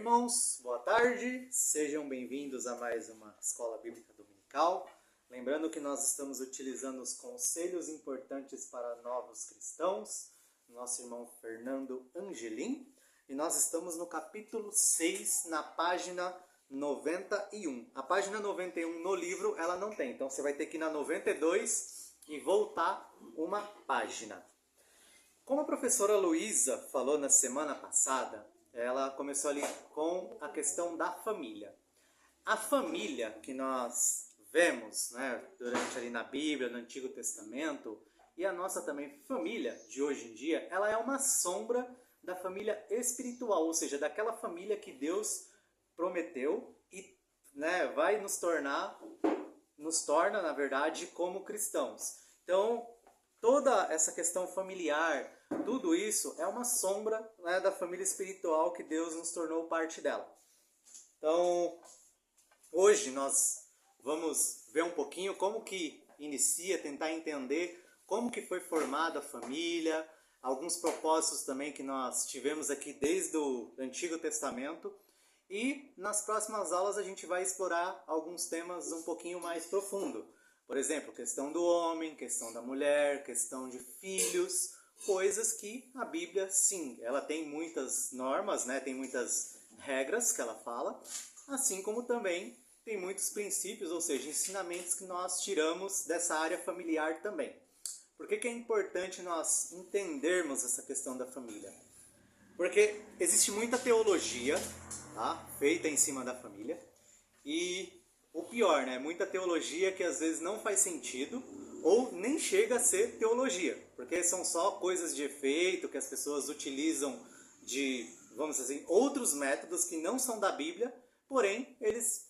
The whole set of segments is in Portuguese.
Irmãos, boa tarde, sejam bem-vindos a mais uma Escola Bíblica Dominical. Lembrando que nós estamos utilizando os conselhos importantes para novos cristãos, nosso irmão Fernando Angelim, e nós estamos no capítulo 6, na página 91. A página 91 no livro, ela não tem, então você vai ter que ir na 92 e voltar uma página. Como a professora Luísa falou na semana passada, ela começou ali com a questão da família. A família que nós vemos, né, durante ali na Bíblia, no Antigo Testamento, e a nossa também família de hoje em dia, ela é uma sombra da família espiritual, ou seja, daquela família que Deus prometeu e, né, vai nos torna, na verdade, como cristãos. Então, toda essa questão familiar, tudo isso é uma sombra, né, da família espiritual que Deus nos tornou parte dela. Então, hoje nós vamos ver um pouquinho como que inicia, tentar entender como que foi formada a família, alguns propósitos também que nós tivemos aqui desde o Antigo Testamento. E nas próximas aulas a gente vai explorar alguns temas um pouquinho mais profundo. Por exemplo, questão do homem, questão da mulher, questão de filhos, coisas que a Bíblia, sim, ela tem muitas normas, né? Tem muitas regras que ela fala, assim como também tem muitos princípios, ou seja, ensinamentos que nós tiramos dessa área familiar também. Por que é importante nós entendermos essa questão da família? Porque existe muita teologia, tá, feita em cima da família, e o pior, né, muita teologia que às vezes não faz sentido ou nem chega a ser teologia, porque são só coisas de efeito que as pessoas utilizam de, vamos dizer assim, outros métodos que não são da Bíblia, porém eles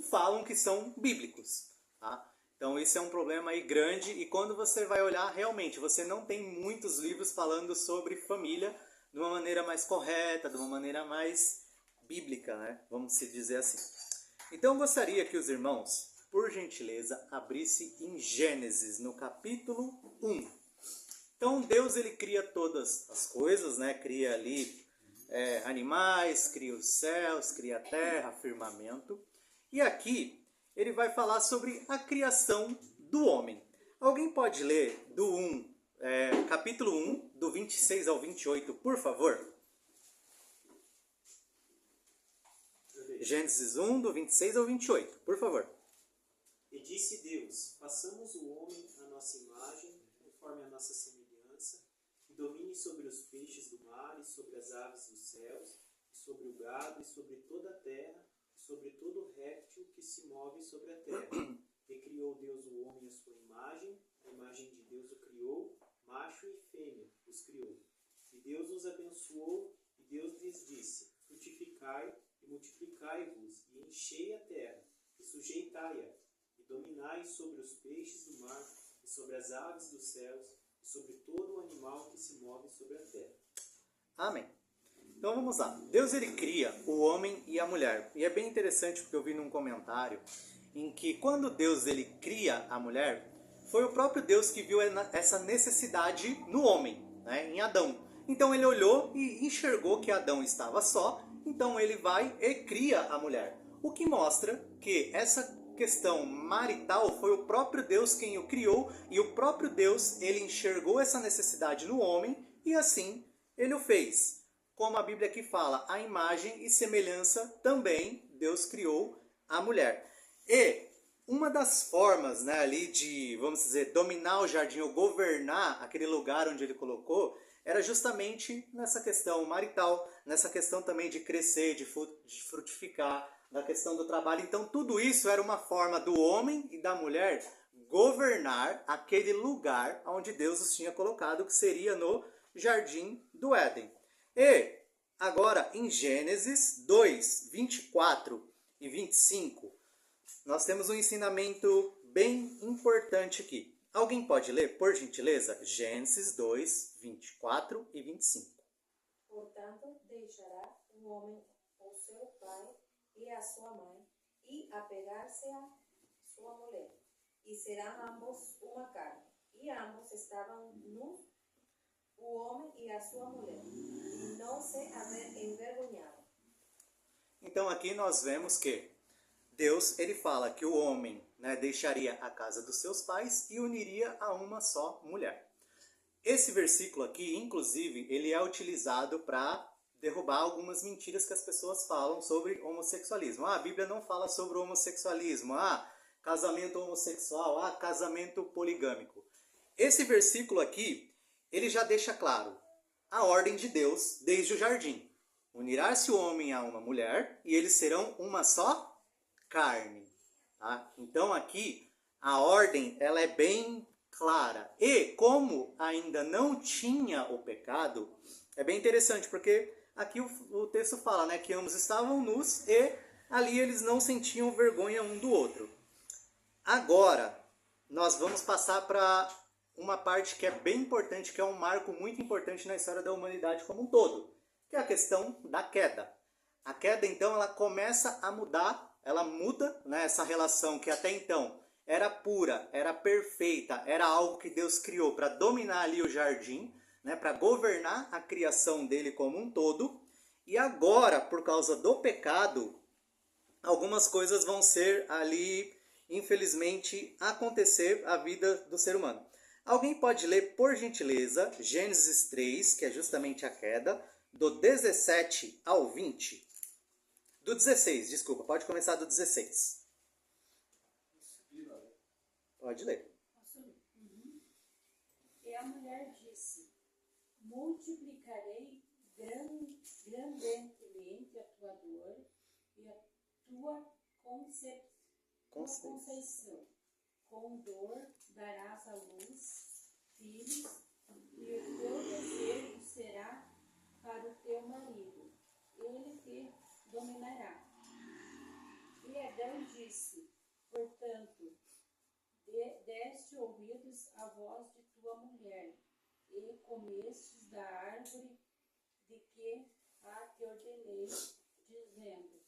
falam que são bíblicos, tá? Então isso é um problema aí grande, e quando você vai olhar, realmente, você não tem muitos livros falando sobre família de uma maneira mais correta, de uma maneira mais bíblica, né? Vamos se dizer assim. Então eu gostaria que os irmãos, por gentileza, abrissem em Gênesis, no capítulo 1. Então Deus, ele cria todas as coisas, né? Cria ali animais, cria os céus, cria a terra, firmamento. E aqui ele vai falar sobre a criação do homem. Alguém pode ler do 1, capítulo 1, do 26 ao 28, por favor? Gênesis 1, do 26 ao 28, por favor. E disse Deus, façamos o homem à nossa imagem, conforme a nossa semelhança, e domine sobre os peixes do mar, e sobre as aves dos céus, e sobre o gado, e sobre toda a terra, e sobre todo réptil que se move sobre a terra. E criou Deus o homem à sua imagem, a imagem de Deus o criou, macho e fêmea os criou. E Deus os abençoou, e Deus lhes disse, frutificai, e multiplicai-vos, e enchei a terra, e sujeitai-a, e dominai sobre os peixes do mar, e sobre as aves dos céus, e sobre todo o animal que se move sobre a terra. Amém. Então vamos lá. Deus, ele cria o homem e a mulher. E é bem interessante porque eu vi num comentário em que quando Deus, ele cria a mulher, foi o próprio Deus que viu essa necessidade no homem, né, em Adão. Então ele olhou e enxergou que Adão estava só, então ele vai e cria a mulher. O que mostra que essa questão marital foi o próprio Deus quem o criou, e o próprio Deus, ele enxergou essa necessidade no homem e assim ele o fez. Como a Bíblia aqui fala, a imagem e semelhança também Deus criou a mulher. E uma das formas, né, ali de, vamos dizer, dominar o jardim ou governar aquele lugar onde ele colocou, era justamente nessa questão marital, nessa questão também de crescer, de frutificar, na questão do trabalho. Então tudo isso era uma forma do homem e da mulher governar aquele lugar onde Deus os tinha colocado, que seria no Jardim do Éden. E agora em Gênesis 2, 24 e 25, nós temos um ensinamento bem importante aqui. Alguém pode ler, por gentileza, Gênesis 2, 24 e 25. Portanto, deixará o homem o seu pai e a sua mãe, e apegar-se a sua mulher, e serão ambos uma carne. E ambos estavam nus, o homem e a sua mulher, e não se envergonharam. então aqui nós vemos que Deus, ele fala que o homem, né, deixaria a casa dos seus pais e uniria a uma só mulher. Esse versículo aqui, inclusive, ele é utilizado para derrubar algumas mentiras que as pessoas falam sobre homossexualismo. A Bíblia não fala sobre homossexualismo. Casamento homossexual. Casamento poligâmico. Esse versículo aqui, ele já deixa claro a ordem de Deus desde o jardim. Unirá-se o homem a uma mulher e eles serão uma só carne. Tá? Então aqui a ordem ela é bem clara. E como ainda não tinha o pecado, é bem interessante porque aqui o texto fala, né, que ambos estavam nus e ali eles não sentiam vergonha um do outro. Agora nós vamos passar para uma parte que é bem importante, que é um marco muito importante na história da humanidade como um todo, que é a questão da queda. A queda, então, ela começa a mudar, ela muda, né, essa relação que até então era pura, era perfeita, era algo que Deus criou para dominar ali o jardim, né, para governar a criação dele como um todo. E agora, por causa do pecado, algumas coisas vão ser ali, infelizmente, acontecer a vida do ser humano. Alguém pode ler, por gentileza, Gênesis 3, que é justamente a queda, do 17 ao 20. Do 16, desculpa, pode começar do 16. Pode ler. E a mulher disse: multiplicarei grandemente a tua dor e a tua conceição. Com dor darás à luz filhos, e o teu desejo será para o teu marido, ele te dominará. E Adão disse: portanto, deste ouvidos à voz de tua mulher, e comestes da árvore de que te ordenei, dizendo: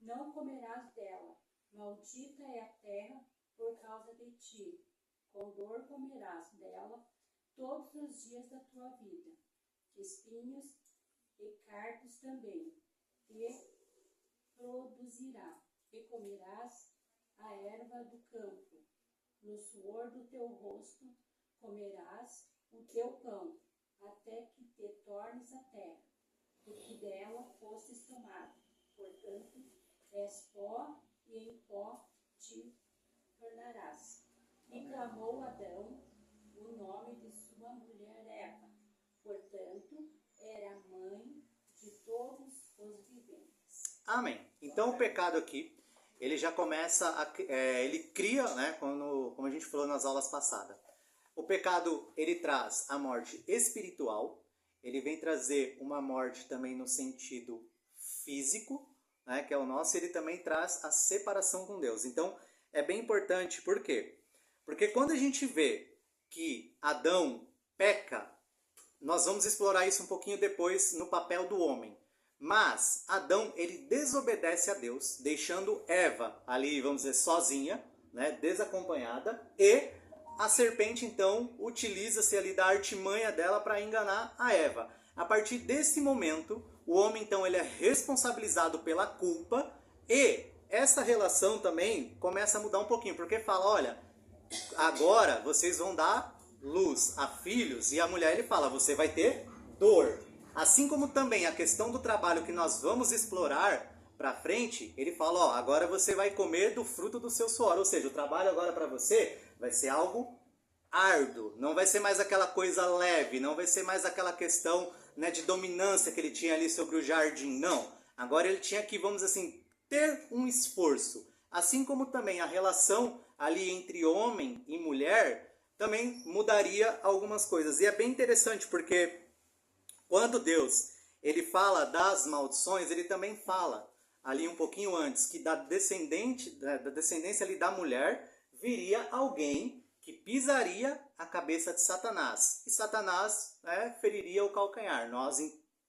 não comerás dela, maldita é a terra por causa de ti, com dor comerás dela todos os dias da tua vida, espinhos e cardos também te produzirá, e comerás a erva do campo, no suor do teu rosto comerás o teu pão, até que te tornes a terra, porque dela fostes tomado. Portanto, és pó, e em pó te tornarás. E clamou Adão o nome de sua mulher Eva, portanto, era mãe de todos os viventes. Amém. Então o pecado aqui, ele já começa, ele cria, né, como a gente falou nas aulas passadas. O pecado, ele traz a morte espiritual, ele vem trazer uma morte também no sentido físico, né, que é o nosso, e ele também traz a separação com Deus. Então, é bem importante, por quê? Porque quando a gente vê que Adão peca, nós vamos explorar isso um pouquinho depois no papel do homem. Mas Adão, ele desobedece a Deus, deixando Eva ali, vamos dizer, sozinha, né, desacompanhada, e a serpente, então, utiliza-se ali da artimanha dela para enganar a Eva. A partir desse momento, o homem, então, ele é responsabilizado pela culpa, e essa relação também começa a mudar um pouquinho, porque fala, olha, agora vocês vão dar luz a filhos, e a mulher, ele fala, você vai ter dor. Assim como também a questão do trabalho que nós vamos explorar para frente, ele fala, ó, agora você vai comer do fruto do seu suor, ou seja, o trabalho agora para você vai ser algo árduo, não vai ser mais aquela coisa leve, não vai ser mais aquela questão, né, de dominância que ele tinha ali sobre o jardim, não. Agora ele tinha que, vamos dizer assim, ter um esforço. Assim como também a relação ali entre homem e mulher também mudaria algumas coisas. E é bem interessante porque quando Deus ele fala das maldições, ele também fala ali um pouquinho antes que da descendência ali da mulher viria alguém que pisaria a cabeça de Satanás. E Satanás, feriria o calcanhar. Nós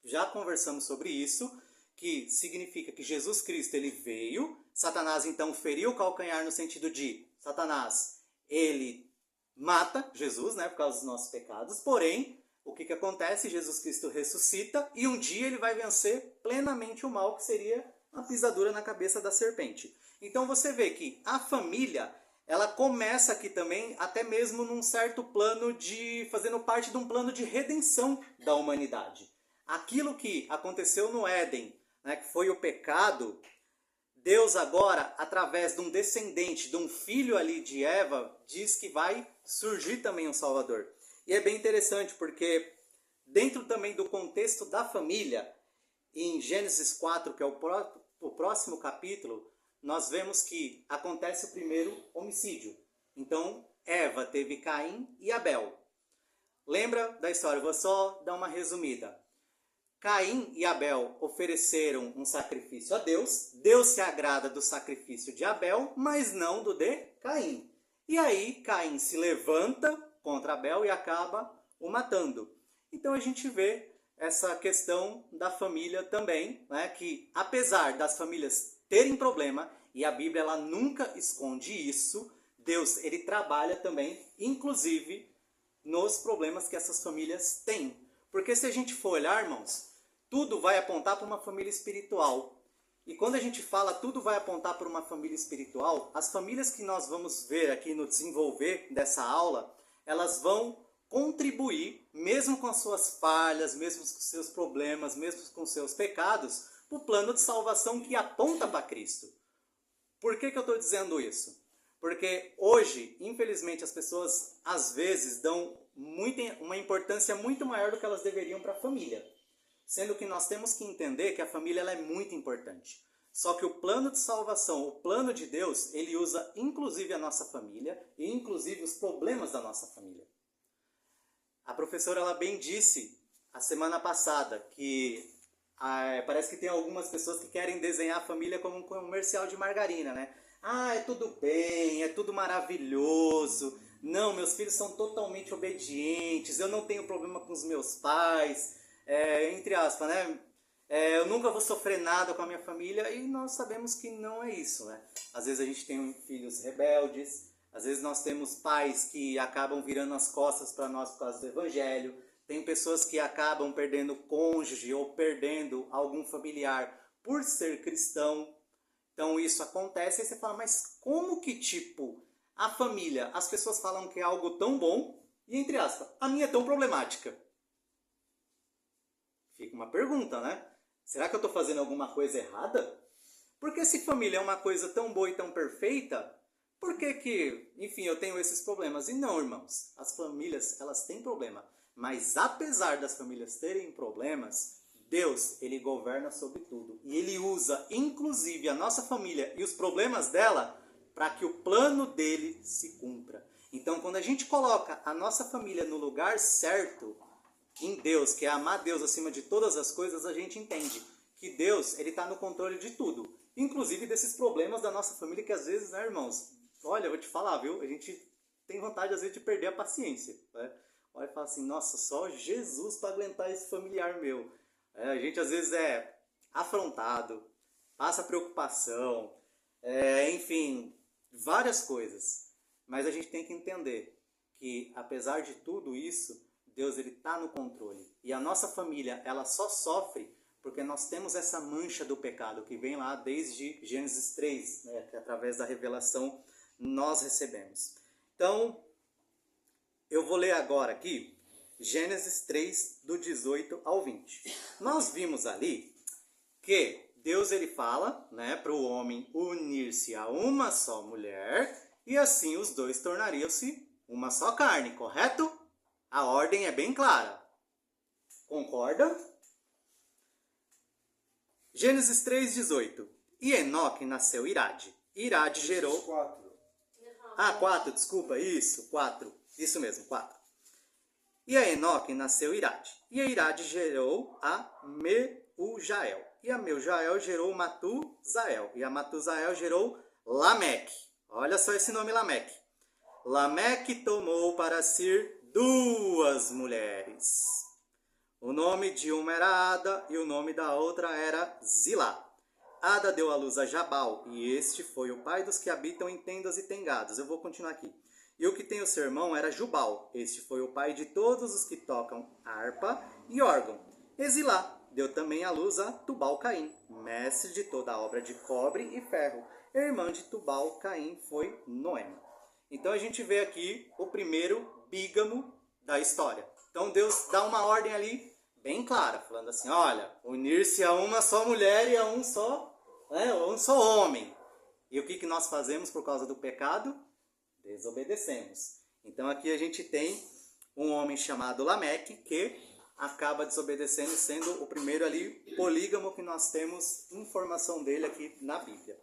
já conversamos sobre isso, que significa que Jesus Cristo ele veio, Satanás então feriu o calcanhar no sentido de Satanás, ele mata Jesus, né, por causa dos nossos pecados, porém, o que acontece? Jesus Cristo ressuscita e um dia ele vai vencer plenamente o mal, que seria a pisadura na cabeça da serpente. Então você vê que a família, ela começa aqui também, até mesmo num certo plano fazendo parte de um plano de redenção da humanidade. Aquilo que aconteceu no Éden, né, que foi o pecado, Deus agora, através de um descendente, de um filho ali de Eva, diz que vai surgir também um Salvador. E é bem interessante porque dentro também do contexto da família, em Gênesis 4, que é o próximo capítulo, nós vemos que acontece o primeiro homicídio. Então, Eva teve Caim e Abel. Lembra da história? Eu vou só dar uma resumida. Caim e Abel ofereceram um sacrifício a Deus. Deus se agrada do sacrifício de Abel, mas não do de Caim. E aí Caim se levanta contra Abel e acaba o matando. Então a gente vê essa questão da família também, né, que apesar das famílias terem problema, e a Bíblia ela nunca esconde isso, Deus ele trabalha também, inclusive, nos problemas que essas famílias têm. Porque se a gente for olhar, irmãos, tudo vai apontar para uma família espiritual. E quando a gente fala tudo vai apontar para uma família espiritual, as famílias que nós vamos ver aqui no desenvolver dessa aula, elas vão contribuir, mesmo com as suas falhas, mesmo com os seus problemas, mesmo com os seus pecados, para o plano de salvação que aponta para Cristo. Por que eu estou dizendo isso? Porque hoje, infelizmente, as pessoas às vezes dão uma importância muito maior do que elas deveriam para a família. Sendo que nós temos que entender que a família ela é muito importante. Só que o plano de salvação, o plano de Deus, ele usa inclusive a nossa família e inclusive os problemas da nossa família. A professora ela bem disse a semana passada que parece que tem algumas pessoas que querem desenhar a família como um comercial de margarina, né? Ah, é tudo bem, é tudo maravilhoso. Não, meus filhos são totalmente obedientes, eu não tenho problema com os meus pais, entre aspas, né? Eu nunca vou sofrer nada com a minha família, e nós sabemos que não é isso, né? Às vezes a gente tem filhos rebeldes, às vezes nós temos pais que acabam virando as costas para nós por causa do evangelho, tem pessoas que acabam perdendo cônjuge ou perdendo algum familiar por ser cristão. Então isso acontece, e você fala, mas como que tipo, a família, as pessoas falam que é algo tão bom, e entre aspas, a minha é tão problemática? Fica uma pergunta, né? Será que eu estou fazendo alguma coisa errada? Porque se família é uma coisa tão boa e tão perfeita, por que, enfim, eu tenho esses problemas? E não, irmãos, as famílias, elas têm problema. Mas apesar das famílias terem problemas, Deus, ele governa sobre tudo. E ele usa, inclusive, a nossa família e os problemas dela para que o plano dele se cumpra. Então, quando a gente coloca a nossa família no lugar certo, em Deus, que é amar Deus acima de todas as coisas, a gente entende que Deus ele está no controle de tudo. Inclusive desses problemas da nossa família que às vezes, né, irmãos? Olha, eu vou te falar, viu? A gente tem vontade às vezes de perder a paciência, né? Olha e fala assim, nossa, só Jesus para aguentar esse familiar meu. A gente às vezes é afrontado, passa preocupação, enfim, várias coisas. Mas a gente tem que entender que apesar de tudo isso, Deus ele está no controle. E a nossa família, ela só sofre porque nós temos essa mancha do pecado que vem lá desde Gênesis 3, né, que através da revelação nós recebemos. Então, eu vou ler agora aqui Gênesis 3, do 18 ao 20. Nós vimos ali que Deus ele fala, né, para o homem unir-se a uma só mulher e assim os dois tornariam-se uma só carne, correto? A ordem é bem clara. Concorda? Gênesis 3:18. E Enoque nasceu Irade. Irade gerou... 4. 4, desculpa. Isso, 4. Isso mesmo, 4. E a Enoque nasceu Irade. E a Irade gerou a Meujael. E a Meujael gerou Matusael. E a Matusael gerou Lameque. Olha só esse nome Lameque. Lameque tomou para si 2 mulheres. O nome de uma era Ada e o nome da outra era Zilá. Ada deu à luz a Jabal, e este foi o pai dos que habitam em tendas e tengados. Eu vou continuar aqui. E o que tem o seu irmão era Jubal. Este foi o pai de todos os que tocam harpa e órgão. E Zilá deu também à luz a Tubal-Caim, mestre de toda a obra de cobre e ferro. A irmã de Tubal-Caim foi Noemi. Então a gente vê aqui o primeiro bígamo da história. Então Deus dá uma ordem ali bem clara, falando assim, olha, unir-se a uma só mulher e a um só homem. E o que nós fazemos por causa do pecado? Desobedecemos. Então aqui a gente tem um homem chamado Lameque que acaba desobedecendo, sendo o primeiro ali polígamo que nós temos informação dele aqui na Bíblia.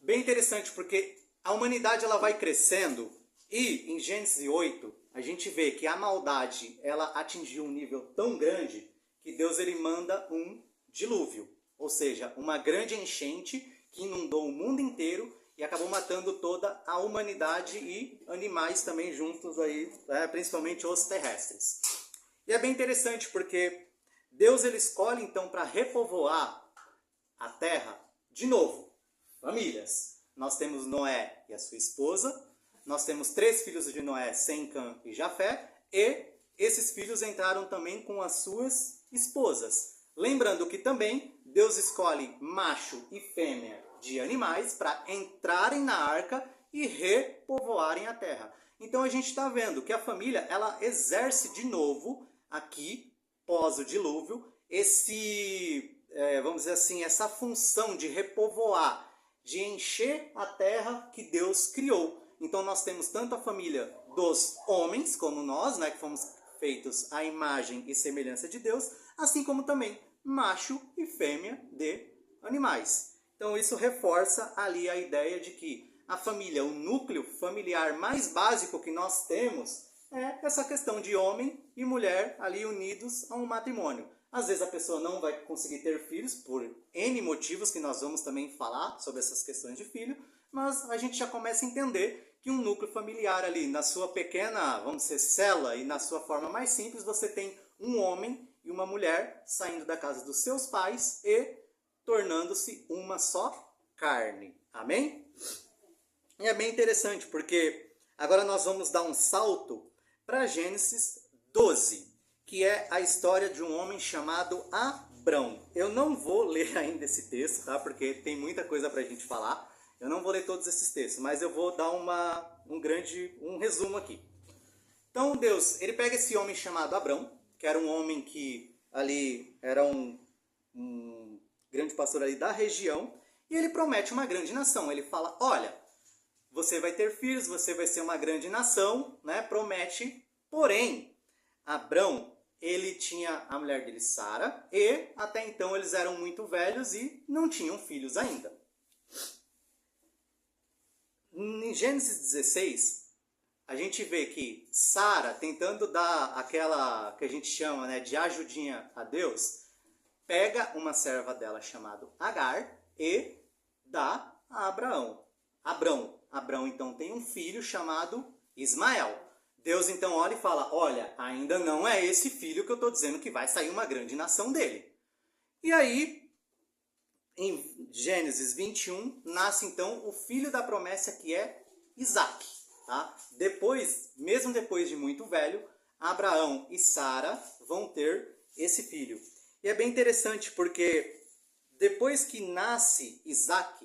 Bem interessante porque a humanidade ela vai crescendo e em Gênesis 8 a gente vê que a maldade ela atingiu um nível tão grande que Deus ele manda um dilúvio, ou seja, uma grande enchente que inundou o mundo inteiro e acabou matando toda a humanidade e animais também juntos aí, principalmente os terrestres. E é bem interessante porque Deus ele escolhe então para repovoar a terra de novo, famílias. Nós temos Noé e a sua esposa, nós temos 3 filhos de Noé, Sem, Cã e Jafé, e esses filhos entraram também com as suas esposas. Lembrando que também Deus escolhe macho e fêmea de animais para entrarem na arca e repovoarem a terra. Então a gente está vendo que a família ela exerce de novo aqui, pós o dilúvio, vamos dizer assim, essa função de repovoar, de encher a terra que Deus criou. Então nós temos tanto a família dos homens, como nós, que fomos feitos à imagem e semelhança de Deus, assim como também macho e fêmea de animais. Então isso reforça ali a ideia de que a família, o núcleo familiar mais básico que nós temos é essa questão de homem e mulher ali unidos a um matrimônio. Às vezes a pessoa não vai conseguir ter filhos por N motivos que nós vamos também falar sobre essas questões de filho, mas a gente já começa a entender que um núcleo familiar ali na sua pequena, vamos dizer, célula e na sua forma mais simples, você tem um homem e uma mulher saindo da casa dos seus pais e tornando-se uma só carne. Amém? E é bem interessante porque agora nós vamos dar um salto para Gênesis 12, que é a história de um homem chamado Abrão. Eu não vou ler ainda esse texto, tá? Porque tem muita coisa para a gente falar. Eu não vou ler todos esses textos, mas eu vou dar um resumo aqui. Então Deus, ele pega esse homem chamado Abrão, que era um homem que ali era um grande pastor ali da região, e ele promete uma grande nação. Ele fala, olha, você vai ter filhos, você vai ser uma grande nação, promete. Porém, Abrão, ele tinha a mulher dele, Sara, e até então eles eram muito velhos e não tinham filhos ainda. Em Gênesis 16, a gente vê que Sara, tentando dar aquela que a gente chama de ajudinha a Deus, pega uma serva dela chamada Agar e dá a Abraão. Abrão então tem um filho chamado Ismael. Deus então olha e fala, olha, ainda não é esse filho que eu estou dizendo que vai sair uma grande nação dele. E aí, em Gênesis 21, nasce então o filho da promessa que é Isaac. Tá? Mesmo depois de muito velho, Abraão e Sara vão ter esse filho. E é bem interessante porque depois que nasce Isaac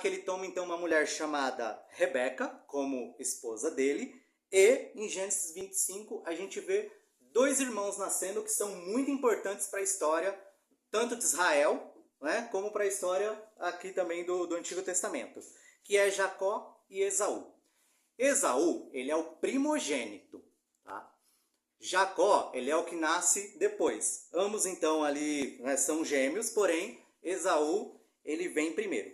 ele toma então uma mulher chamada Rebeca como esposa dele. E em Gênesis 25 a gente vê 2 irmãos nascendo que são muito importantes para a história, tanto de Israel, como para a história aqui também do Antigo Testamento, que é Jacó e Esaú. Esaú, ele é o primogênito, tá? Jacó, ele é o que nasce depois. Ambos então ali são gêmeos, porém Esaú, ele vem primeiro.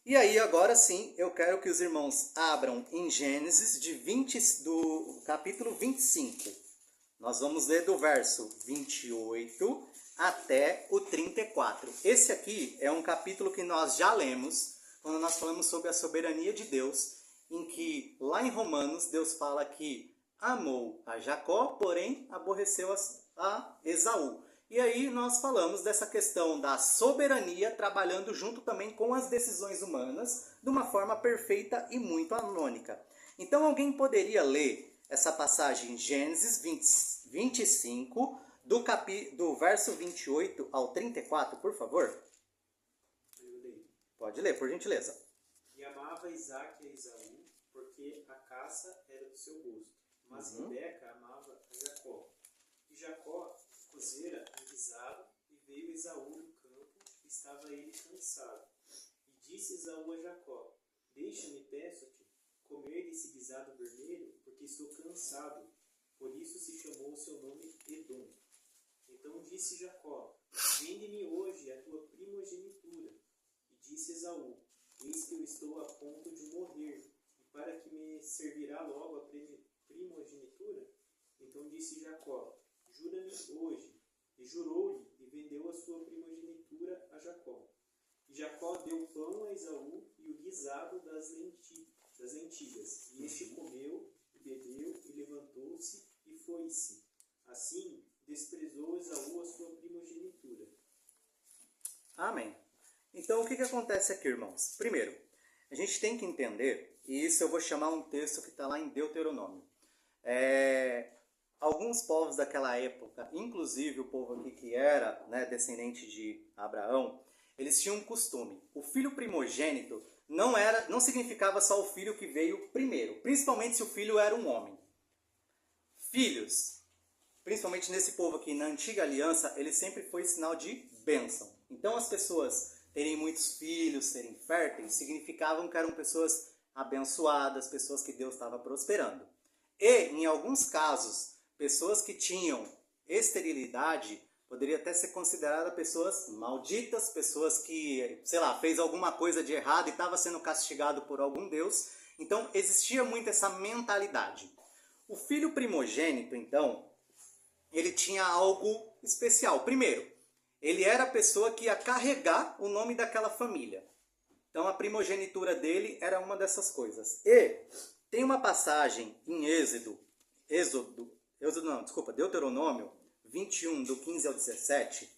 E aí agora sim, eu quero que os irmãos abram em Gênesis do capítulo 25. Nós vamos ler do verso 28 até o 34. Esse aqui é um capítulo que nós já lemos, quando nós falamos sobre a soberania de Deus, em que lá em Romanos Deus fala que amou a Jacó, porém aborreceu a Esaú. E aí nós falamos dessa questão da soberania trabalhando junto também com as decisões humanas de uma forma perfeita e muito harmônica. Então alguém poderia ler essa passagem em Gênesis 25, do verso 28 ao 34, por favor? Eu leio. Pode ler, por gentileza. E amava Isaque a Esaú, porque a caça era do seu gosto. Mas Rebeca amava a Jacó. E Jacó cozera um guisado, e veio Esaú do campo, e estava ele cansado. E disse Esaú a Jacó: Deixa-me, peço-te, comer desse guisado vermelho, porque estou cansado. Por isso se chamou o seu nome Edom. Então disse Jacó: Vende-me hoje a tua primogenitura. E disse Esaú: Eis que eu estou a ponto de morrer, e para que me servirá logo a primogenitura? Então disse Jacó: Jura-me hoje. E jurou-lhe, e vendeu a sua primogenitura a Jacó. E Jacó deu pão a Esaú e o guisado das lentilhas. E este comeu, e bebeu, e levantou-se, e foi-se. Assim, desprezou Esaú a sua primogenitura. Amém. Então, o que acontece aqui, irmãos? Primeiro, a gente tem que entender, e isso eu vou chamar um texto que está lá em Deuteronômio. Alguns povos daquela época, inclusive o povo aqui que era, descendente de Abraão, eles tinham um costume. O filho primogênito não significava só o filho que veio primeiro, principalmente se o filho era um homem. Filhos, principalmente nesse povo aqui, na antiga aliança, ele sempre foi sinal de bênção. Então as pessoas terem muitos filhos, serem férteis, significavam que eram pessoas abençoadas, pessoas que Deus estava prosperando. E, em alguns casos, pessoas que tinham esterilidade poderia até ser considerada pessoas malditas, pessoas que, fez alguma coisa de errado e estava sendo castigado por algum Deus. Então, existia muito essa mentalidade. O filho primogênito, então, ele tinha algo especial. Primeiro, ele era a pessoa que ia carregar o nome daquela família. Então, a primogenitura dele era uma dessas coisas. E tem uma passagem em Deuteronômio 21, do 15 ao 17,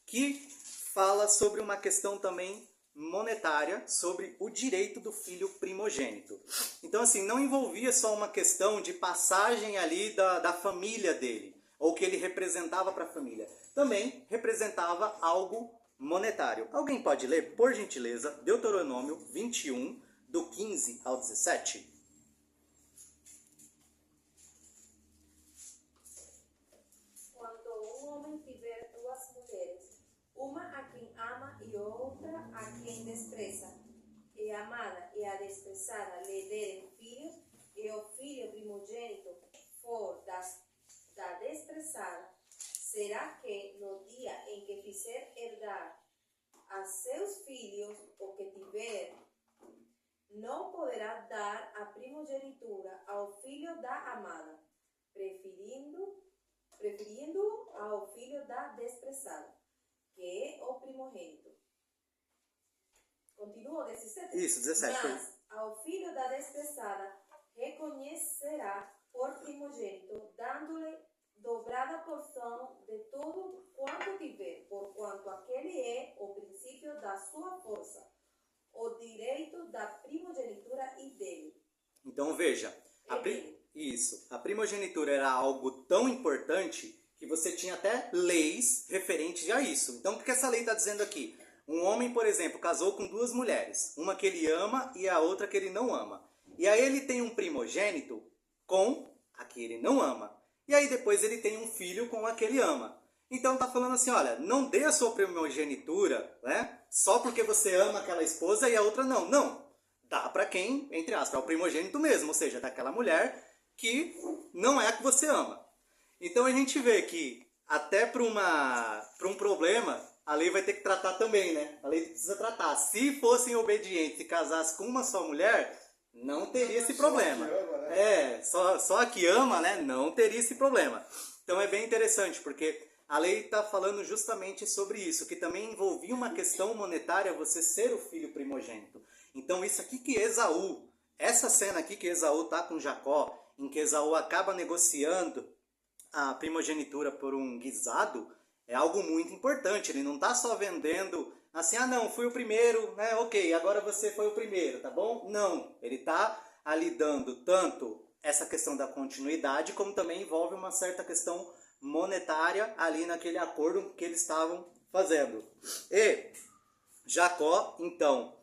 que fala sobre uma questão também monetária, sobre o direito do filho primogênito. Então, assim, não envolvia só uma questão de passagem ali da família dele, ou que ele representava para a família. Também representava algo monetário. Alguém pode ler, por gentileza, Deuteronômio 21, do 15 ao 17? Uma a quem ama e outra a quem despreza. E a amada e a desprezada lhe derem filhos, e o filho primogênito for da desprezada, será que no dia em que fizer herdar a seus filhos o que tiver, não poderá dar a primogenitura ao filho da amada, preferindo ao filho da desprezada, que é o primogênito. Continua, 17. Isso, 17. Mas ao filho da desprezada reconhecerá por primogênito, dando-lhe dobrada porção de tudo quanto tiver, porquanto aquele é o princípio da sua força, o direito da primogenitura e dele. Então veja, a primogenitura era algo tão importante que você tinha até leis referentes a isso. Então o que essa lei está dizendo aqui? Um homem, por exemplo, casou com duas mulheres, uma que ele ama e a outra que ele não ama. E aí ele tem um primogênito com a que ele não ama. E aí depois ele tem um filho com a que ele ama. Então está falando assim, olha, não dê a sua primogenitura, só porque você ama aquela esposa e a outra não. Não, dá para quem, entre aspas, é o primogênito mesmo, ou seja, daquela mulher que não é a que você ama. Então a gente vê que até para um problema, a lei vai ter que tratar também, né? A lei precisa tratar. Se fossem obedientes e casassem com uma só mulher, não teria esse problema. Só a que ama, né? Não teria esse problema. Então é bem interessante, porque a lei está falando justamente sobre isso, que também envolvia uma questão monetária, você ser o filho primogênito. Então isso aqui que Esaú, essa cena aqui que Esaú está com Jacó, em que Esaú acaba negociando a primogenitura por um guisado, é algo muito importante. Ele não está só vendendo assim, não, fui o primeiro, ok, agora você foi o primeiro, tá bom? Não, ele está ali dando tanto essa questão da continuidade, como também envolve uma certa questão monetária ali naquele acordo que eles estavam fazendo. E Jacó, então,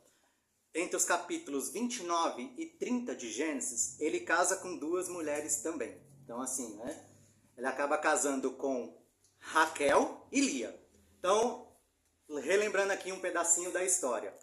entre os capítulos 29 e 30 de Gênesis, ele casa com duas mulheres também. Então, assim, né? Ele acaba casando com Raquel e Lia. Então, relembrando aqui um pedacinho da história.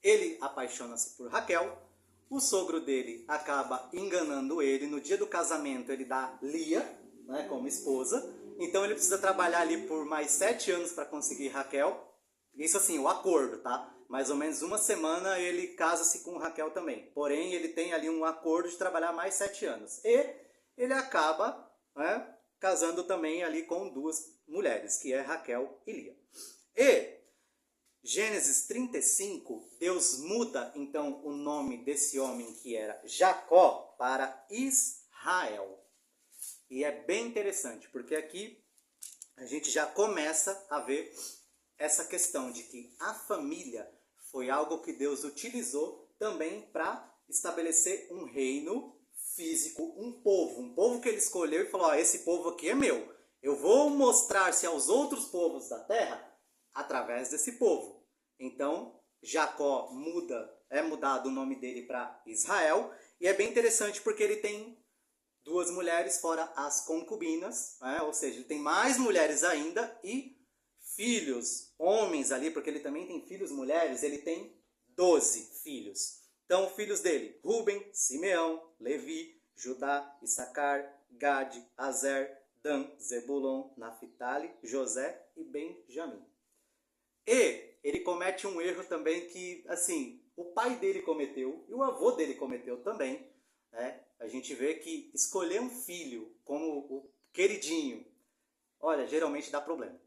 Ele apaixona-se por Raquel, o sogro dele acaba enganando ele. No dia do casamento, ele dá Lia, né, como esposa. Então, ele precisa trabalhar ali por mais 7 anos para conseguir Raquel. Isso assim, o acordo, tá? Mais ou menos uma semana ele casa-se com Raquel também. Porém, ele tem ali um acordo de trabalhar mais 7 anos. E ele acaba, né, casando também ali com duas mulheres, que é Raquel e Lia. E Gênesis 35, Deus muda então o nome desse homem que era Jacó para Israel. E é bem interessante, porque aqui a gente já começa a ver essa questão de que a família foi algo que Deus utilizou também para estabelecer um reino físico, um povo que ele escolheu e falou, ó, esse povo aqui é meu, eu vou mostrar-se aos outros povos da terra através desse povo. Então, Jacó é mudado o nome dele para Israel, e é bem interessante porque ele tem duas mulheres fora as concubinas, né? Ou seja, ele tem mais mulheres ainda e filhos, homens ali, porque ele também tem filhos mulheres, ele tem 12 filhos. Então, filhos dele, Ruben, Simeão, Levi, Judá, Issacar, Gade, Azer, Dan, Zebulon, Naphtali, José e Benjamim. E ele comete um erro também que, assim, o pai dele cometeu e o avô dele cometeu também, né? A gente vê que escolher um filho como o queridinho, olha, geralmente dá problema.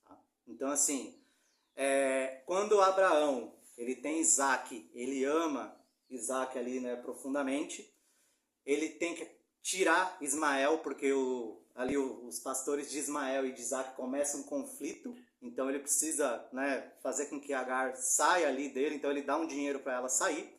Tá? Então, assim, quando Abraão ele tem Isaac, ele ama Isaac ali, né, profundamente, ele tem que tirar Ismael, porque ali os pastores de Ismael e de Isaac começam um conflito, então ele precisa, né, fazer com que Agar saia ali dele, então ele dá um dinheiro para ela sair.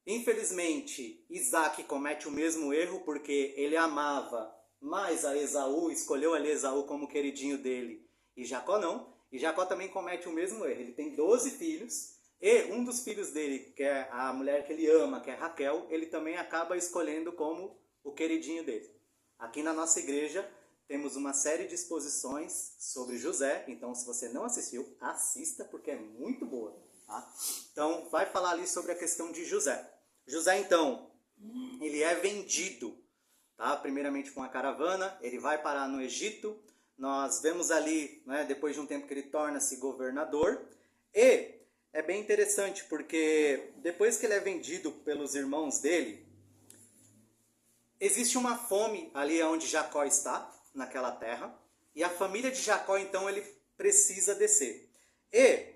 Infelizmente, Isaac comete o mesmo erro, porque ele amava mais a Esaú, escolheu ali Esaú como queridinho dele, e Jacó não. E Jacó também comete o mesmo erro. Ele tem 12 filhos, e um dos filhos dele, que é a mulher que ele ama, que é Raquel, ele também acaba escolhendo como o queridinho dele. Aqui na nossa igreja temos uma série de exposições sobre José, então se você não assistiu, assista, porque é muito boa. Tá? Então, vai falar ali sobre a questão de José. José, então, ele é vendido, tá? Primeiramente com a caravana, ele vai parar no Egito. Nós vemos ali, né, depois de um tempo que ele torna-se governador. E é bem interessante, porque depois que ele é vendido pelos irmãos dele, existe uma fome ali onde Jacó está, naquela terra. E a família de Jacó, então, ele precisa descer. E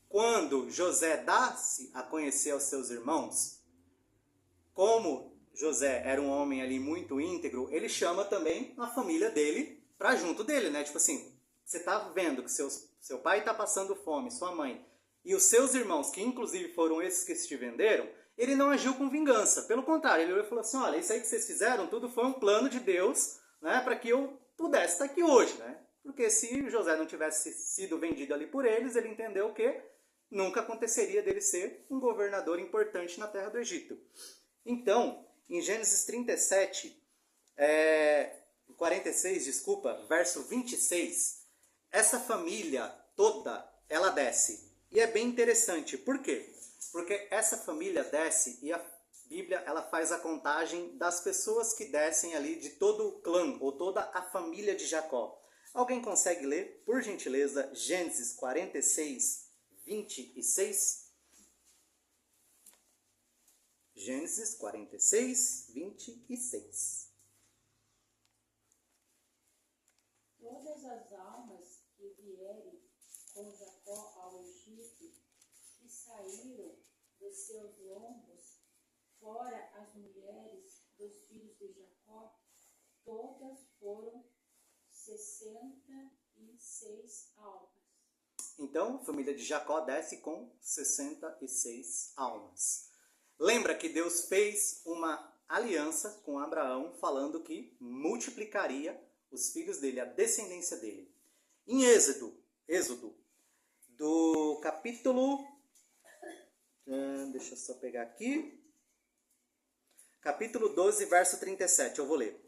quando José dá-se a conhecer aos seus irmãos, como José era um homem ali muito íntegro, ele chama também a família dele para junto dele, né? Tipo assim, você tá vendo que seu pai está passando fome, sua mãe, e os seus irmãos, que inclusive foram esses que te venderam, ele não agiu com vingança. Pelo contrário, ele falou assim, olha, isso aí que vocês fizeram, tudo foi um plano de Deus, né? Para que eu pudesse estar aqui hoje, né? Porque se José não tivesse sido vendido ali por eles, ele entendeu que nunca aconteceria dele ser um governador importante na terra do Egito. Então, em Gênesis 46, verso 26, essa família toda, ela desce. E é bem interessante. Por quê? Porque essa família desce e a Bíblia ela faz a contagem das pessoas que descem ali de todo o clã ou toda a família de Jacó. Alguém consegue ler, por gentileza, Gênesis 46, 26? Gênesis 46, 26. Todas as almas que vierem com Jacó ao Egito, que saíram dos seus lombos, fora as mulheres dos filhos de Jacó, todas foram 66 almas. Então, a família de Jacó desce com 66 almas. Lembra que Deus fez uma aliança com Abraão, falando que multiplicaria os filhos dele, a descendência dele. Em Êxodo, do capítulo... deixa eu só pegar aqui. Capítulo 12, verso 37, eu vou ler.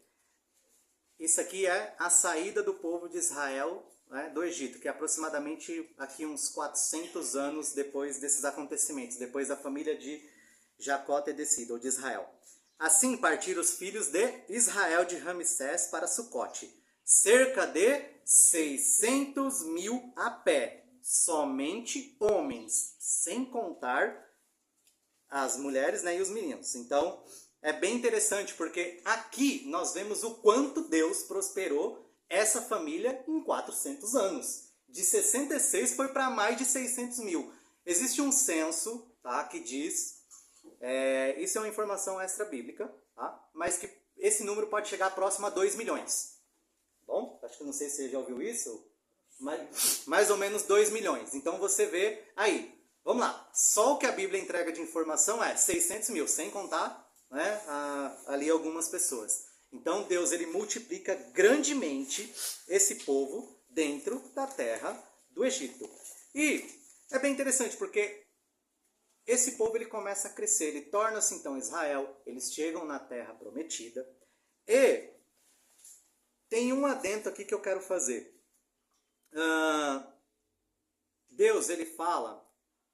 Isso aqui é a saída do povo de Israel, né, do Egito, que é aproximadamente aqui uns 400 anos depois desses acontecimentos, depois da família de Jacó ter descido, ou de Israel. Assim partiram os filhos de Israel de Ramsés para Sucote, cerca de 600 mil a pé, somente homens, sem contar as mulheres, né, e os meninos. Então, é bem interessante, porque aqui nós vemos o quanto Deus prosperou essa família em 400 anos. De 66 foi para mais de 600 mil. Existe um censo, tá, que diz... isso é uma informação extra-bíblica, tá? Mas que esse número pode chegar próximo a 2 milhões. Bom, acho que não sei se você já ouviu isso, mas mais ou menos 2 milhões. Então você vê aí, vamos lá, só o que a Bíblia entrega de informação é 600 mil, sem contar, né, ali algumas pessoas. Então Deus, ele multiplica grandemente esse povo dentro da terra do Egito. E é bem interessante porque esse povo, ele começa a crescer, ele torna-se então Israel, eles chegam na terra prometida. E tem um adendo aqui que eu quero fazer. Deus, ele fala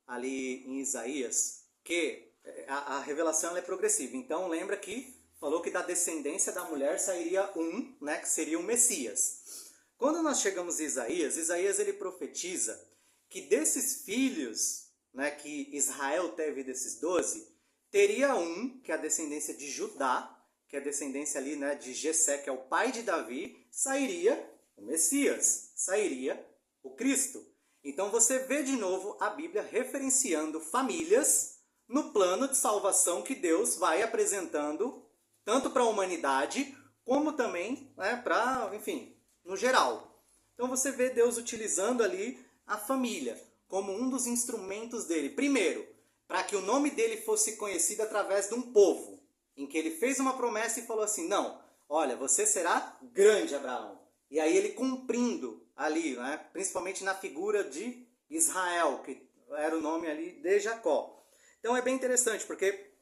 ali em Isaías que a revelação ela é progressiva. Então lembra que falou que da descendência da mulher sairia um, né, que seria o Messias. Quando nós chegamos em Isaías ele profetiza que desses filhos, né, que Israel teve desses 12, teria um, que é a descendência de Judá, que é a descendência ali, né, de Jessé, que é o pai de Davi, sairia o Messias, sairia o Cristo. Então você vê de novo a Bíblia referenciando famílias no plano de salvação que Deus vai apresentando tanto para a humanidade como também, né, para, enfim, no geral. Então você vê Deus utilizando ali a família como um dos instrumentos dele. Primeiro, para que o nome dele fosse conhecido através de um povo, em que ele fez uma promessa e falou assim, não, olha, você será grande, Abraão. E aí ele cumprindo ali, né, principalmente na figura de Israel, que era o nome ali de Jacó. Então é bem interessante, porque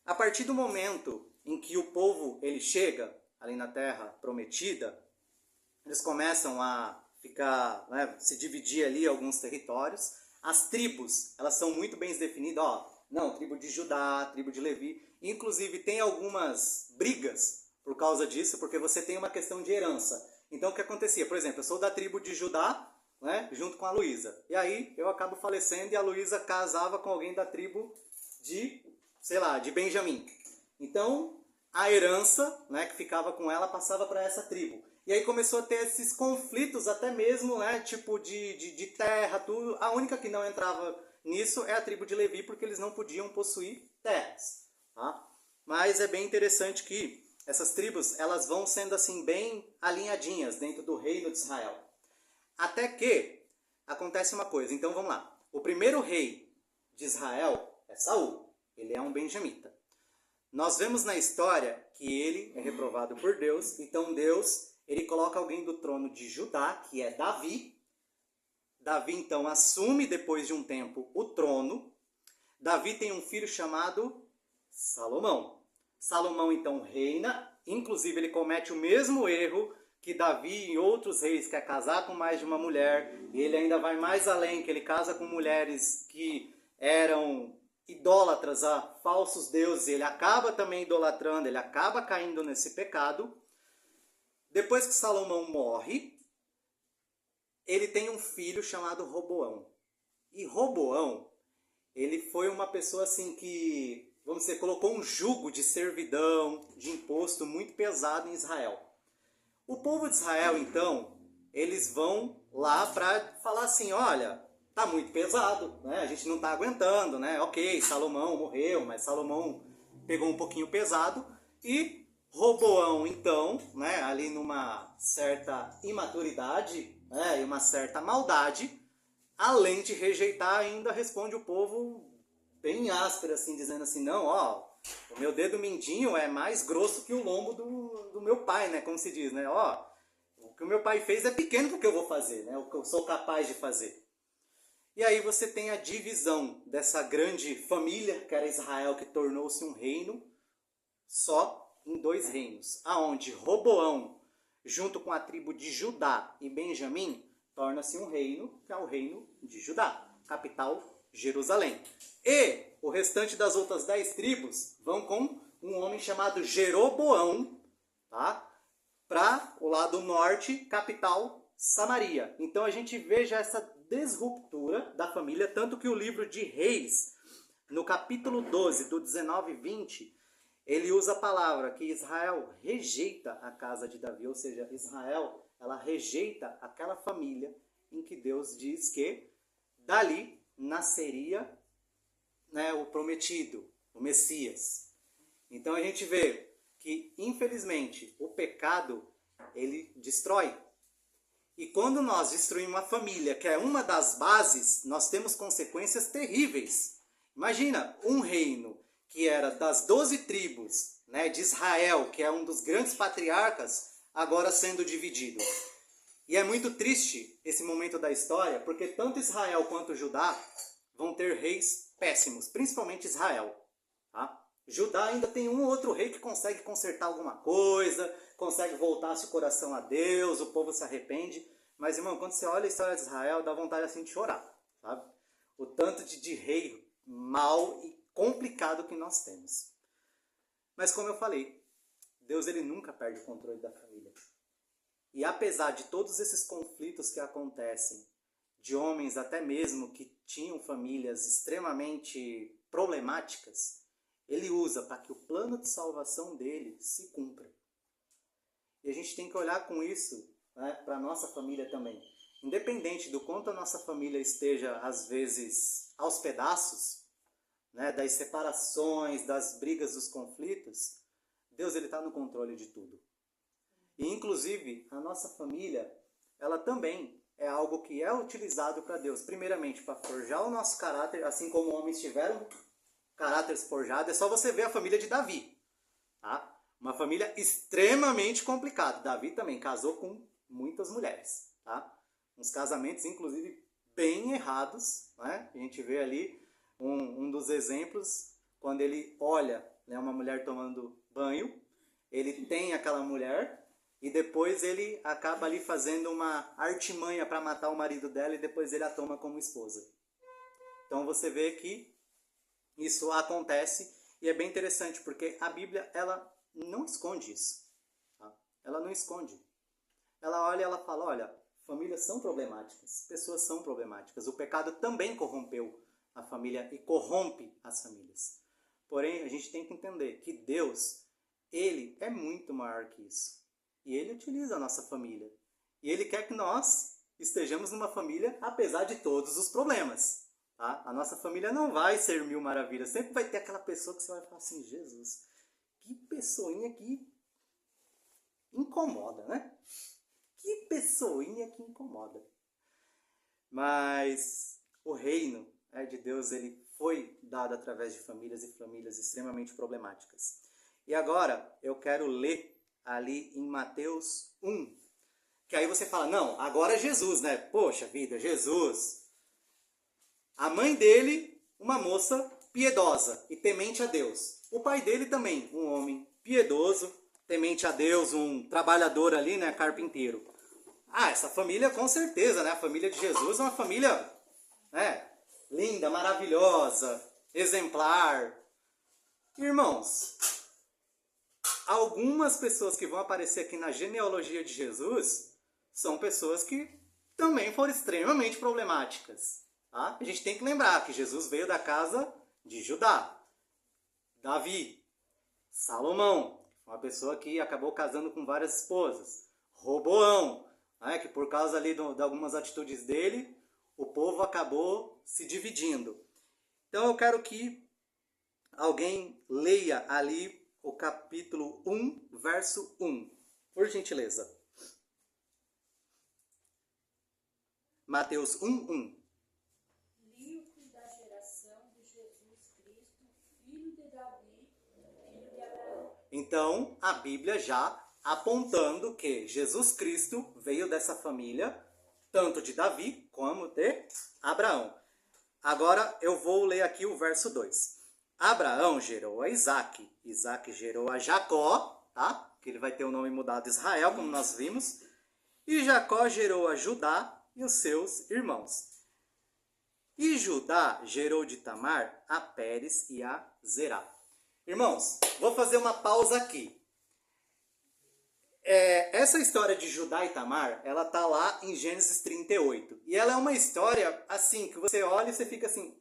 a partir do momento em que o povo ele chega ali na terra prometida, eles começam a ficar, né, se dividir ali alguns territórios. As tribos, elas são muito bem definidas, não, tribo de Judá, tribo de Levi. Inclusive tem algumas brigas por causa disso, porque você tem uma questão de herança. Então o que acontecia? Por exemplo, eu sou da tribo de Judá, né, junto com a Luísa. E aí eu acabo falecendo e a Luísa casava com alguém da tribo de, sei lá, de Benjamim. Então a herança, né, que ficava com ela passava para essa tribo. E aí começou a ter esses conflitos até mesmo, né, tipo de terra, tudo. A única que não entrava nisso é a tribo de Levi, porque eles não podiam possuir terras. Tá? Mas é bem interessante que essas tribos, elas vão sendo assim bem alinhadinhas dentro do reino de Israel. Até que acontece uma coisa. Então vamos lá. O primeiro rei de Israel é Saul. Ele é um benjamita. Nós vemos na história que ele é reprovado por Deus. Então Deus, ele coloca alguém do trono de Judá, que é Davi. Davi então assume depois de um tempo o trono. Davi tem um filho chamado Salomão. Salomão então reina, inclusive ele comete o mesmo erro que Davi e outros reis, que é casar com mais de uma mulher. E ele ainda vai mais além, que ele casa com mulheres que eram idólatras a falsos deuses. Ele acaba também idolatrando, ele acaba caindo nesse pecado. Depois que Salomão morre, ele tem um filho chamado Roboão. E Roboão, ele foi uma pessoa assim que, vamos dizer, colocou um jugo de servidão, de imposto muito pesado em Israel. O povo de Israel, então, eles vão lá para falar assim, olha, tá muito pesado, né? A gente não tá aguentando, né? Ok, Salomão morreu, mas Salomão pegou um pouquinho pesado. E Roboão, então, né, ali numa certa imaturidade, né, e uma certa maldade, além de rejeitar, ainda responde o povo bem áspera, assim, dizendo assim, não, ó, o meu dedo mindinho é mais grosso que o lombo do meu pai, né? Como se diz, né? Ó, o que o meu pai fez é pequeno pro que eu vou fazer, né? O que eu sou capaz de fazer. E aí você tem a divisão dessa grande família, que era Israel, que tornou-se um reino, só em 2 reinos. Aonde Roboão, junto com a tribo de Judá e Benjamim, torna-se um reino, que é o reino de Judá, capital Jerusalém. E o restante das outras 10 tribos vão com um homem chamado Jeroboão, tá? Para o lado norte, capital Samaria. Então a gente vê já essa desruptura da família, tanto que o livro de Reis, no capítulo 12, do 19 e 20, ele usa a palavra que Israel rejeita a casa de Davi, ou seja, Israel, ela rejeita aquela família em que Deus diz que dali nasceria, né, o prometido, o Messias. Então a gente vê que, infelizmente, o pecado, ele destrói. E quando nós destruímos uma família, que é uma das bases, nós temos consequências terríveis. Imagina, um reino que era das 12 tribos, né, de Israel, que é um dos grandes patriarcas, agora sendo dividido. E é muito triste esse momento da história, porque tanto Israel quanto Judá vão ter reis péssimos, principalmente Israel. Tá? Judá ainda tem um ou outro rei que consegue consertar alguma coisa, consegue voltar o coração a Deus, o povo se arrepende. Mas, irmão, quando você olha a história de Israel, dá vontade assim de chorar, sabe? O tanto de rei mal e complicado que nós temos. Mas, como eu falei, Deus ele nunca perde o controle da família. E apesar de todos esses conflitos que acontecem, de homens até mesmo que tinham famílias extremamente problemáticas, ele usa para que o plano de salvação dele se cumpra. E a gente tem que olhar com isso, né, para a nossa família também. Independente do quanto a nossa família esteja, às vezes, aos pedaços, né, das separações, das brigas, dos conflitos, Deus está no controle de tudo. E, inclusive, a nossa família, ela também é algo que é utilizado para Deus. Primeiramente, para forjar o nosso caráter, assim como homens tiveram caráteres forjados. É só você ver a família de Davi. Tá? Uma família extremamente complicada. Davi também casou com muitas mulheres. Tá? Uns casamentos, inclusive, bem errados. Né? A gente vê ali um dos exemplos, quando ele olha, né, uma mulher tomando banho, ele tem aquela mulher e depois ele acaba ali fazendo uma artimanha para matar o marido dela e depois ele a toma como esposa. Então você vê que isso acontece e é bem interessante porque a Bíblia ela não esconde isso. Tá? Ela não esconde. Ela olha e ela fala, olha, famílias são problemáticas, pessoas são problemáticas. O pecado também corrompeu a família e corrompe as famílias. Porém, a gente tem que entender que Deus, ele é muito maior que isso. E ele utiliza a nossa família. E ele quer que nós estejamos numa família apesar de todos os problemas. Tá? A nossa família não vai ser 1000 maravilhas. Sempre vai ter aquela pessoa que você vai falar assim, Jesus, que pessoinha que incomoda, né? Que pessoinha que incomoda. Mas o reino de Deus, ele foi dado através de famílias e famílias extremamente problemáticas. E agora eu quero ler ali em Mateus 1. Que aí você fala, não, agora é Jesus, né? Poxa vida, Jesus. A mãe dele, uma moça piedosa e temente a Deus. O pai dele também, um homem piedoso, temente a Deus, um trabalhador ali, né? Carpinteiro. Ah, essa família com certeza, né? A família de Jesus é uma família, né, linda, maravilhosa, exemplar. Irmãos, algumas pessoas que vão aparecer aqui na genealogia de Jesus são pessoas que também foram extremamente problemáticas. Tá? A gente tem que lembrar que Jesus veio da casa de Judá, Davi, Salomão, uma pessoa que acabou casando com várias esposas, Roboão, né, que por causa ali de algumas atitudes dele, o povo acabou se dividindo. Então eu quero que alguém leia ali o capítulo 1, verso 1. Por gentileza. Mateus 1, 1. Livro da geração de Jesus Então, a Bíblia já apontando que Jesus Cristo veio dessa família, tanto de Davi como de Abraão. Agora eu vou ler aqui o verso 2. Abraão gerou a Isaac, Isaac gerou a Jacó, tá? Que ele vai ter o nome mudado Israel, como nós vimos. E Jacó gerou a Judá e os seus irmãos. E Judá gerou de Tamar a Pérez e a Zerá. Irmãos, vou fazer uma pausa aqui. Essa história de Judá e Tamar, ela tá lá em Gênesis 38. E ela é uma história, assim, que você olha e você fica assim,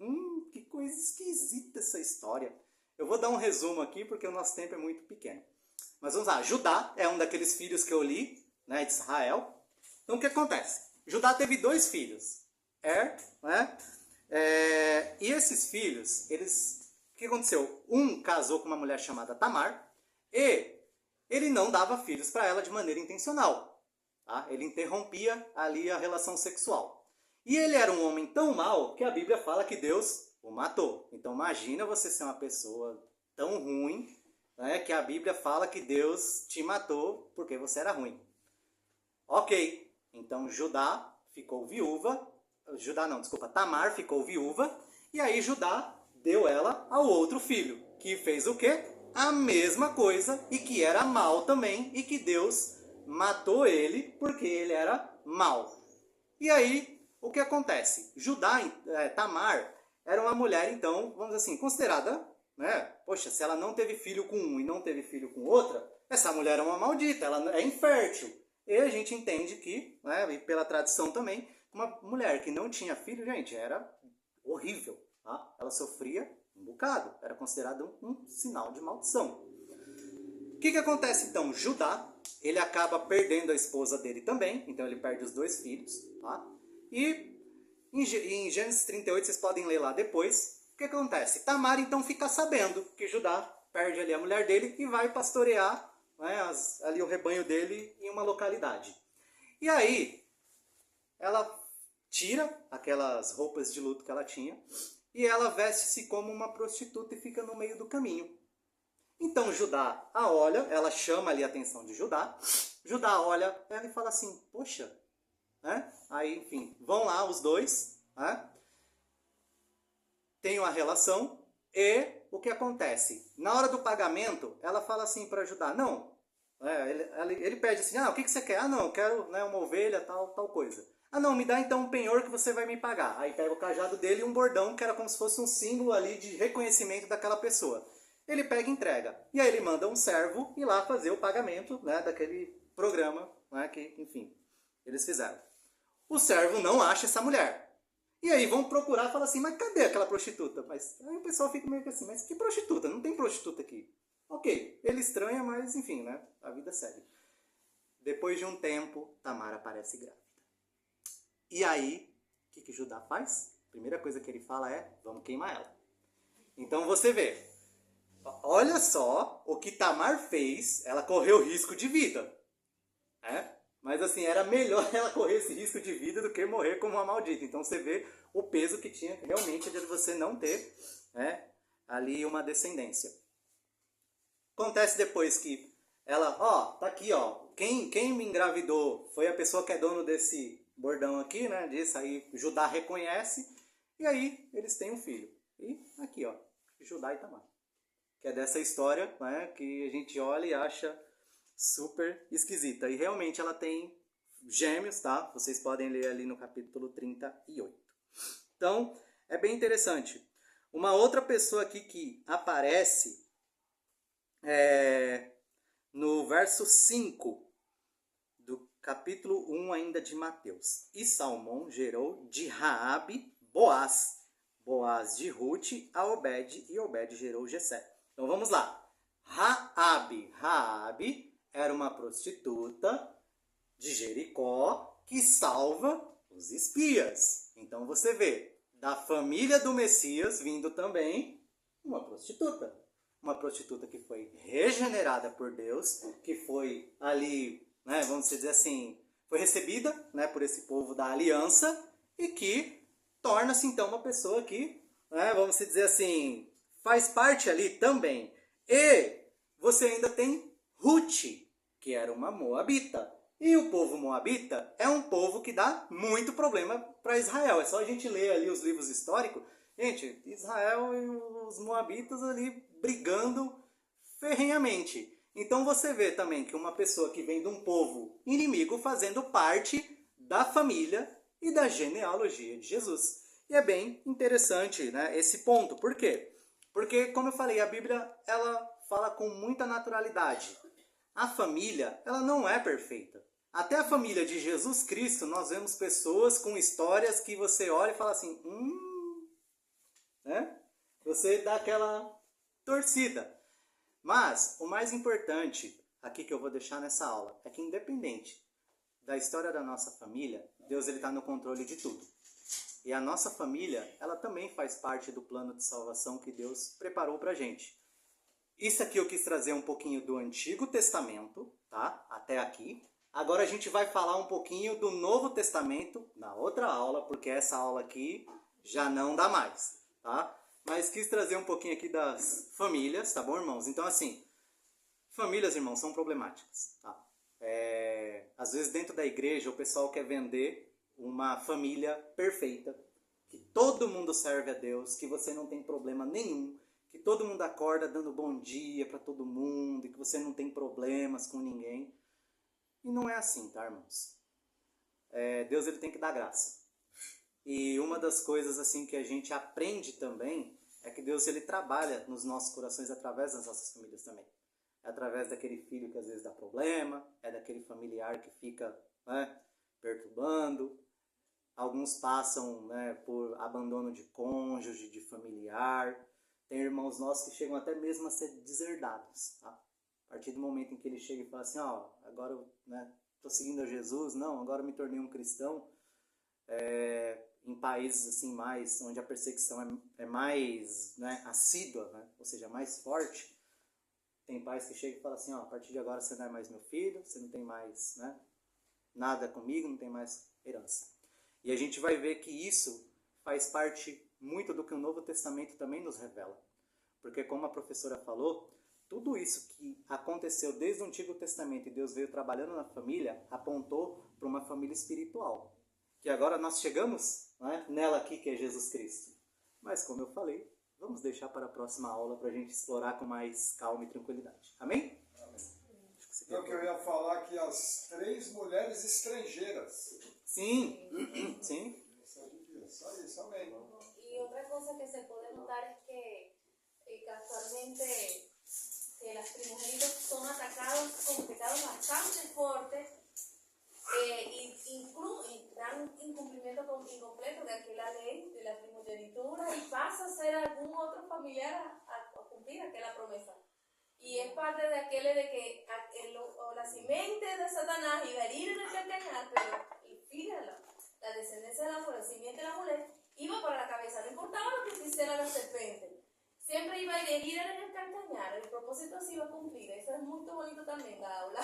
que coisa esquisita essa história. Eu vou dar um resumo aqui, porque o nosso tempo é muito pequeno. Mas vamos lá, Judá é um daqueles filhos que eu li, né, de Israel. Então o que acontece? Judá teve 2 filhos, né? E esses filhos, o que aconteceu? Um casou com uma mulher chamada Tamar, e ele não dava filhos para ela de maneira intencional. Tá? Ele interrompia ali a relação sexual. E ele era um homem tão mau que a Bíblia fala que Deus o matou. Então imagina você ser uma pessoa tão ruim, né, que a Bíblia fala que Deus te matou porque você era ruim. Ok, então Judá ficou viúva. Tamar ficou viúva. E aí Judá deu ela ao outro filho, que fez o quê? A mesma coisa, e que era mal também, e que Deus matou ele porque ele era mal. E aí, o que acontece? Tamar era uma mulher, então, vamos dizer assim, considerada, né? Poxa, se ela não teve filho com um e não teve filho com outra, essa mulher é uma maldita, ela é infértil. E a gente entende que, né, e pela tradição também, uma mulher que não tinha filho, gente, era horrível. Tá? Ela sofria um bocado, era considerado um sinal de maldição. O que acontece então? Judá, ele acaba perdendo a esposa dele também, então ele perde os 2 filhos. Tá? E em Gênesis 38, vocês podem ler lá depois, o que acontece? Tamar então fica sabendo que Judá perde ali a mulher dele e vai pastorear, né, ali o rebanho dele em uma localidade. E aí, ela tira aquelas roupas de luto que ela tinha, e ela veste-se como uma prostituta e fica no meio do caminho. Então Judá a olha, ela chama ali a atenção de Judá. Judá olha ela e fala assim, poxa, né? Aí, enfim, vão lá os dois, né? Tem uma relação, e o que acontece? Na hora do pagamento, ela fala assim para Judá, não, ele pede assim, o que você quer? Ah, não, eu quero, né, uma ovelha, tal coisa. Ah, não, me dá então um penhor que você vai me pagar. Aí pega o cajado dele e um bordão, que era como se fosse um símbolo ali de reconhecimento daquela pessoa. Ele pega e entrega. E aí ele manda um servo ir lá fazer o pagamento, né, daquele programa, né, que, enfim, eles fizeram. O servo não acha essa mulher. E aí vão procurar e falam assim, mas cadê aquela prostituta? Mas aí o pessoal fica meio que assim, mas que prostituta? Não tem prostituta aqui. Ok, ele estranha, mas enfim, né, a vida segue. Depois de um tempo, Tamar aparece grávida. E aí, o que Judá faz? A primeira coisa que ele fala é, vamos queimar ela. Então você vê, olha só o que Tamar fez, ela correu risco de vida. Mas assim, era melhor ela correr esse risco de vida do que morrer como uma maldita. Então você vê o peso que tinha realmente de você não ter, né, ali uma descendência. Acontece depois que ela, tá aqui, quem me engravidou foi a pessoa que é dono desse bordão aqui, né, disso aí Judá reconhece, e aí eles têm um filho. E aqui, Judá e Tamar. Que é dessa história, né, que a gente olha e acha super esquisita. E realmente ela tem gêmeos, tá? Vocês podem ler ali no capítulo 38. Então, é bem interessante. Uma outra pessoa aqui que aparece no verso 5 do capítulo 1 ainda de Mateus. E Salmão gerou de Raabe Boaz, Boaz de Ruth a Obed, e Obed gerou Jessé. Então vamos lá. Raabe era uma prostituta de Jericó que salva os espias. Então você vê, da família do Messias vindo também uma prostituta. Uma prostituta que foi regenerada por Deus, que foi ali, né, vamos dizer assim, foi recebida, né, por esse povo da aliança, e que torna-se então uma pessoa que, né, vamos dizer assim, faz parte ali também. E você ainda tem Ruth, que era uma moabita. E o povo moabita é um povo que dá muito problema para Israel. É só a gente ler ali os livros históricos. Gente, Israel e os moabitas ali brigando ferrenhamente. Então você vê também que uma pessoa que vem de um povo inimigo fazendo parte da família e da genealogia de Jesus. E é bem interessante, né, esse ponto. Por quê? Porque, como eu falei, a Bíblia ela fala com muita naturalidade. A família, ela não é perfeita. Até a família de Jesus Cristo, nós vemos pessoas com histórias que você olha e fala assim, né? Você dá aquela torcida. Mas o mais importante aqui que eu vou deixar nessa aula é que independente da história da nossa família, Deus está no controle de tudo. E a nossa família, ela também faz parte do plano de salvação que Deus preparou para a gente. Isso aqui eu quis trazer um pouquinho do Antigo Testamento, tá? Até aqui. Agora a gente vai falar um pouquinho do Novo Testamento na outra aula, porque essa aula aqui já não dá mais, tá? Mas quis trazer um pouquinho aqui das famílias, tá bom, irmãos? Então, assim, famílias, irmãos, são problemáticas, tá? Às vezes dentro da igreja o pessoal quer vender uma família perfeita, que todo mundo serve a Deus, que você não tem problema nenhum, que todo mundo acorda dando bom dia para todo mundo, e que você não tem problemas com ninguém. E não é assim, tá, irmãos? Deus ele tem que dar graça. E uma das coisas assim que a gente aprende também é que Deus ele trabalha nos nossos corações através das nossas famílias também. É através daquele filho que às vezes dá problema, é daquele familiar que fica, né, perturbando. Alguns passam, né, por abandono de cônjuge, de familiar. Tem irmãos nossos que chegam até mesmo a ser deserdados, tá? A partir do momento em que ele chega e fala assim, agora eu estou seguindo a Jesus, não, agora eu me tornei um cristão, em países assim mais, onde a perseguição é mais, né, assídua, né, ou seja, mais forte, tem pais que chegam e falam assim, a partir de agora você não é mais meu filho, você não tem mais, né, nada comigo, não tem mais herança. E a gente vai ver que isso faz parte muito do que o Novo Testamento também nos revela. Porque como a professora falou, tudo isso que aconteceu desde o Antigo Testamento e Deus veio trabalhando na família, apontou para uma família espiritual. Que agora nós chegamos, né, nela aqui, que é Jesus Cristo. Mas como eu falei, vamos deixar para a próxima aula para a gente explorar com mais calma e tranquilidade. Amém? Amém. Então que eu ia falar que as 3 mulheres estrangeiras. Sim, sim. Só isso, amém. Y otra cosa que se puede notar es que casualmente que las primogénitas son atacados con pecados bastante fuertes y dan incumplimiento incompleto de aquella ley de la primogenitura y pasa a ser algún otro familiar a cumplir aquella promesa. Y es parte de aquel de que la simiente de Satanás iba a herir en el calcañar, pero el filho, la descendencia de la mujer, la simiente de la mujer, iba para la cabeza, no importaba lo que hiciera la serpiente. Siempre iba a herir en el calcañar, el propósito se iba a cumplir. Eso es muy bonito también, la aula.